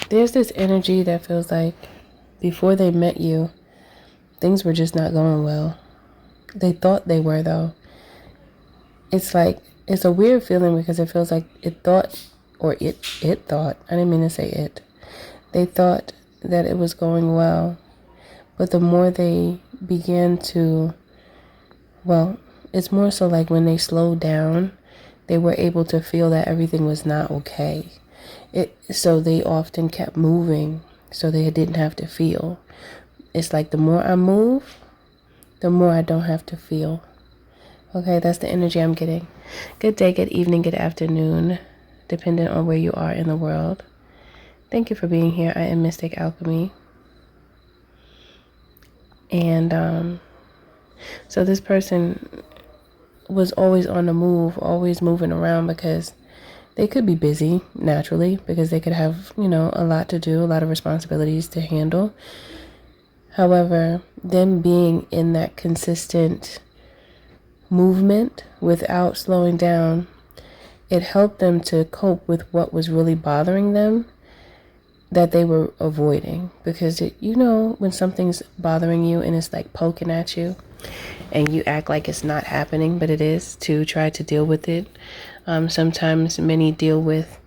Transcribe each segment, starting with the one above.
There's this energy that feels like before they met you, things were just not going well. They thought they were, though. It's like, it's a weird feeling because it feels like it thought, or it thought, I didn't mean to say it. They thought that it was going well. But the more they began to, well, it's more so like when they slowed down, they were able to feel that everything was not okay. So they often kept moving so they didn't have to feel. It's like the more I move, the more I don't have to feel. Okay, that's the energy I'm getting. Good day, good evening, good afternoon, depending on where you are in the world. Thank you for being here. I am Mystic Alchemy. And so this person was always on the move, always moving around because they could be busy naturally because they could have, a lot to do, a lot of responsibilities to handle. However, them being in that consistent movement without slowing down, it helped them to cope with what was really bothering them that they were avoiding. Because, when something's bothering you and it's like poking at you and you act like it's not happening, but it is, to try to deal with it. Sometimes many deal with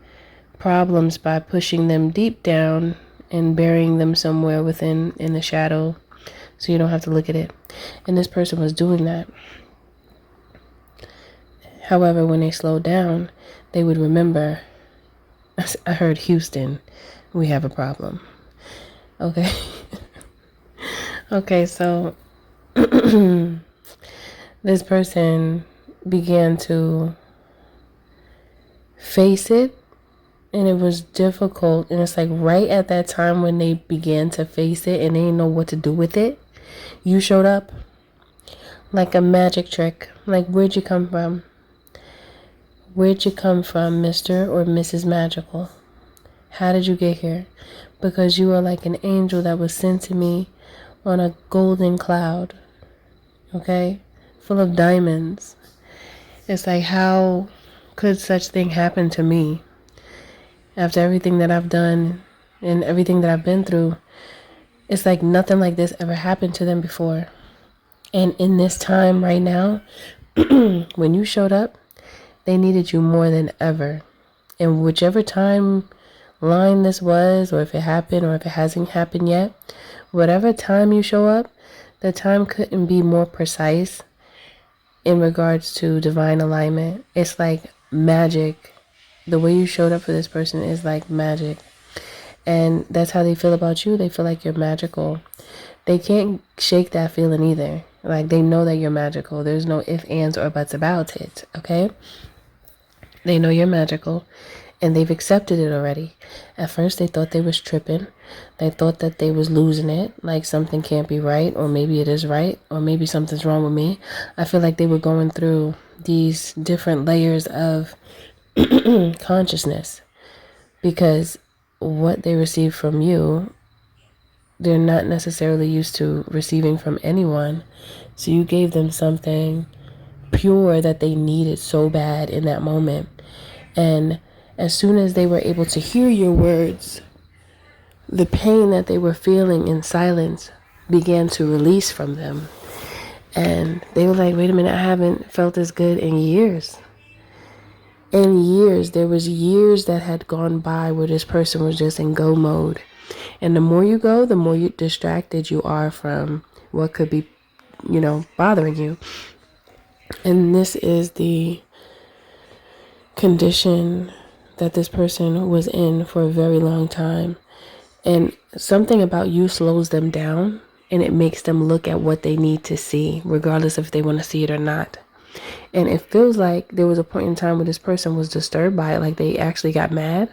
problems by pushing them deep down and burying them somewhere within in the shadow so you don't have to look at it. And this person was doing that. However, when they slowed down, they would remember, I heard Houston, we have a problem. Okay. Okay, so this person began to face it, and it was difficult. And it's like right at that time when they began to face it and they didn't know what to do with it, you showed up like a magic trick. Like, where'd you come from? Where'd you come from, Mr. or Mrs. Magical? How did you get here? Because you are like an angel that was sent to me on a golden cloud, okay, full of diamonds. It's like, how could such thing happen to me? After everything that I've done and everything that I've been through, it's like nothing like this ever happened to them before. And in this time right now, when you showed up, they needed you more than ever. And whichever time line this was, or if it happened or if it hasn't happened yet, whatever time you show up, the time couldn't be more precise in regards to divine alignment. It's like magic. The way you showed up for this person is like magic. And that's how they feel about you. They feel like you're magical. They can't shake that feeling either. Like, they know that you're magical. There's no ifs, ands, or buts about it, okay? They know you're magical, and they've accepted it already. At first, they thought they was tripping. They thought that they was losing it, like something can't be right, or maybe it is right, or maybe something's wrong with me. I feel like they were going through these different layers of consciousness, because what they receive from you, they're not necessarily used to receiving from anyone. So you gave them something pure that they needed so bad in that moment. And as soon as they were able to hear your words, the pain that they were feeling in silence began to release from them. And they were like, wait a minute, I haven't felt this good in years. In years, there was years that had gone by where this person was just in go mode. And the more you go, the more distracted you are from what could be, bothering you. And this is the condition that this person was in for a very long time. And something about you slows them down, and it makes them look at what they need to see, regardless if they want to see it or not. And it feels like there was a point in time where this person was disturbed by it, like they actually got mad.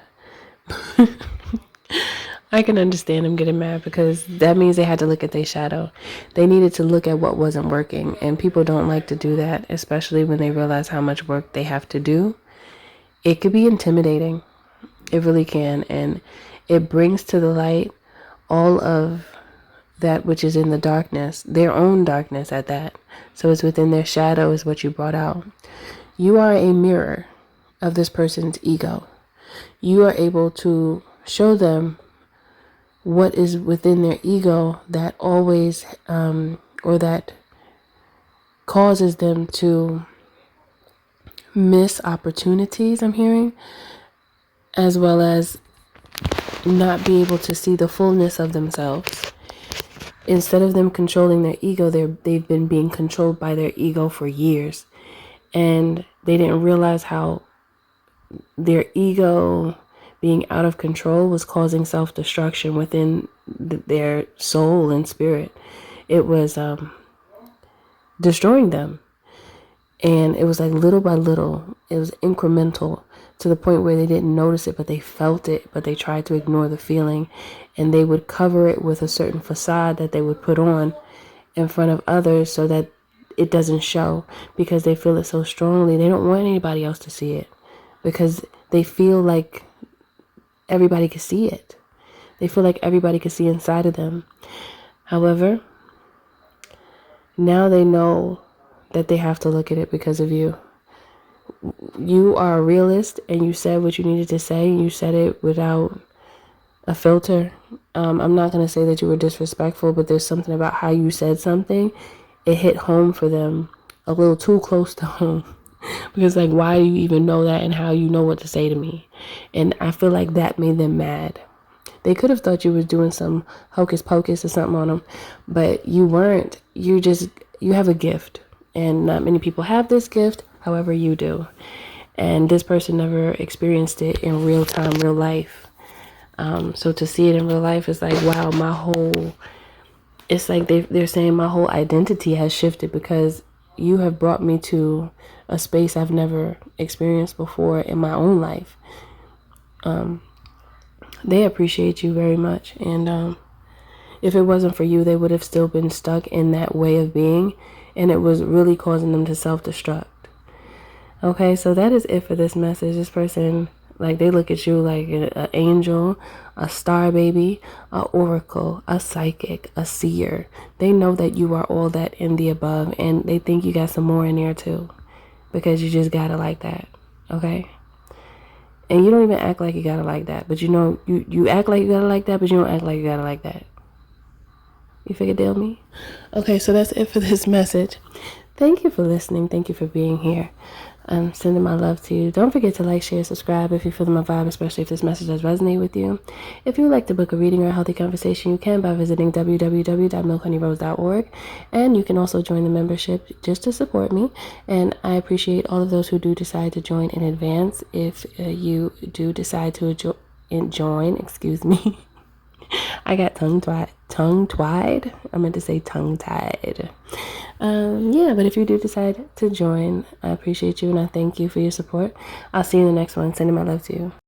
I can understand them getting mad, because that means they had to look at their shadow. They needed to look at what wasn't working. And people don't like to do that, especially when they realize how much work they have to do. It could be intimidating. It really can. And it brings to the light all of that which is in the darkness, their own darkness at that. So it's within their shadow is what you brought out. You are a mirror of this person's ego. You are able to show them what is within their ego that always, or that causes them to miss opportunities, I'm hearing, as well as not be able to see the fullness of themselves. Instead of them controlling their ego, they've been being controlled by their ego for years. And they didn't realize how their ego being out of control was causing self-destruction within their soul and spirit. It was destroying them. And it was like little by little, it was incremental to the point where they didn't notice it, but they felt it, but they tried to ignore the feeling. And they would cover it with a certain facade that they would put on in front of others so that it doesn't show, because they feel it so strongly. They don't want anybody else to see it because they feel like everybody can see it. They feel like everybody can see inside of them. However, now they know that they have to look at it because of you. You are a realist, and you said what you needed to say, and you said it without a filter. I'm not going to say that you were disrespectful, but there's something about how you said something. It hit home for them, a little too close to home. Because like, why do you even know that, and how you know what to say to me? And I feel like that made them mad. They could have thought you was doing some hocus pocus or something on them, but you weren't. You have a gift, and not many people have this gift. However, you do. And this person never experienced it in real time, real life. So to see it in real life is like, wow, it's like they're saying my whole identity has shifted because you have brought me to a space I've never experienced before in my own life. They appreciate you very much. And if it wasn't for you, they would have still been stuck in that way of being. And it was really causing them to self-destruct. Okay, so that is it for this message. This person, like, they look at you like an angel, a star baby, a oracle, a psychic, a seer. They know that you are all that in the above, and they think you got some more in there too, because you just got it like that. Okay? And you don't even act like you got it like that, but you know, you act like you got it like that, but you don't act like you got it like that. You figure deal me? Okay, so that's it for this message. Thank you for listening. Thank you for being here. I'm sending my love to you. Don't forget to like, share, subscribe if you feel my vibe, especially if this message does resonate with you. If you would like to book a reading or a healthy conversation, you can by visiting www.milkhoneyRose.org. And you can also join the membership just to support me. And I appreciate all of those who do decide to join in advance. If you do decide to join, excuse me. I got tongue-tied. I meant to say tongue-tied. Yeah, but if you do decide to join, I appreciate you and I thank you for your support. I'll see you in the next one. Sending my love to you.